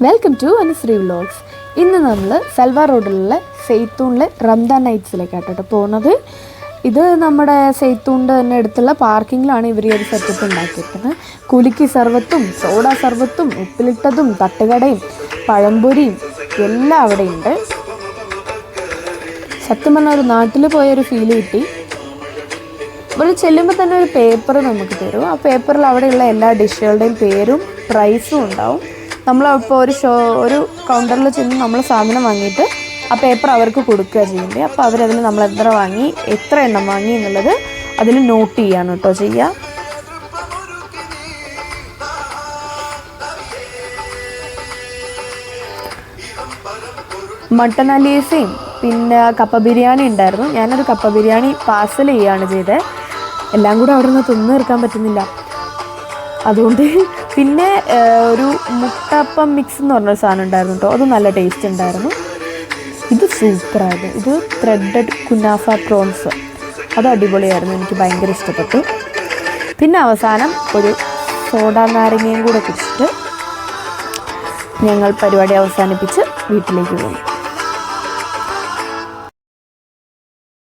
Welcome to Anusree vlogs. ഇന്ന് നമ്മൾ സൽവാർ റോഡിലുള്ള സെയ്ത്തൂണിലെ റംദാൻ നൈറ്റ്സിലേക്കാട്ടോ പോകുന്നത്. ഇത് നമ്മുടെ സെയ്ത്തൂണിൻ്റെ തന്നെ അടുത്തുള്ള പാർക്കിങ്ങിലാണ് ഇവർ ഈ ഒരു സെറ്റപ്പ് ഉണ്ടാക്കിയിരിക്കുന്നത്. കുലുക്കി സർവത്തും സോഡ സർവത്തും ഉപ്പിലിട്ടതും തട്ടുകടയും പഴംപൊരിയും എല്ലാം അവിടെയുണ്ട്. സത്യം പറഞ്ഞാൽ ഒരു നാട്ടിൽ പോയൊരു ഫീല് കിട്ടി. ഇവിടെ ചെല്ലുമ്പോൾ തന്നെ ഒരു പേപ്പർ നമുക്ക് തരും. ആ പേപ്പറിൽ അവിടെയുള്ള എല്ലാ ഡിഷുകളുടെയും പേരും പ്രൈസും ഉണ്ടാവും. നമ്മളിപ്പോൾ ഒരു കൗണ്ടറിൽ ചെന്ന് നമ്മൾ സാധനം വാങ്ങിയിട്ട് ആ പേപ്പർ അവർക്ക് കൊടുക്കുക ചെയ്യേണ്ടത്. അപ്പോൾ അവരതിൽ നമ്മൾ എത്ര എണ്ണം വാങ്ങി എന്നുള്ളത് അതിൽ നോട്ട് ചെയ്യാണ് കേട്ടോ ചെയ്യുക. മട്ടൻ അലീസയും പിന്നെ കപ്പ ബിരിയാണി ഉണ്ടായിരുന്നു. ഞാനൊരു കപ്പ ബിരിയാണി പാർസൽ ചെയ്യുകയാണ് ചെയ്തത്. എല്ലാം കൂടെ അവിടെ നിന്ന് തിന്നു തീർക്കാൻ പറ്റുന്നില്ല. അതുകൊണ്ട് പിന്നെ ഒരു മുട്ടപ്പം മിക്സ് എന്ന് പറഞ്ഞൊരു സാധനം ഉണ്ടായിരുന്നു കേട്ടോ. അത് നല്ല ടേസ്റ്റ് ഉണ്ടായിരുന്നു. ഇത് സൂപ്പറായിരുന്നു. ഇത് ത്രെഡഡ് കുനാഫ പ്രോൺസ്, അത് അടിപൊളിയായിരുന്നു. എനിക്ക് ഭയങ്കര ഇഷ്ടപ്പെട്ടു. പിന്നെ അവസാനം ഒരു സോഡ നാരങ്ങയും കൂടെ കുടിച്ചിട്ട് ഞങ്ങൾ പരിപാടി അവസാനിപ്പിച്ച് വീട്ടിലേക്ക് പോയി.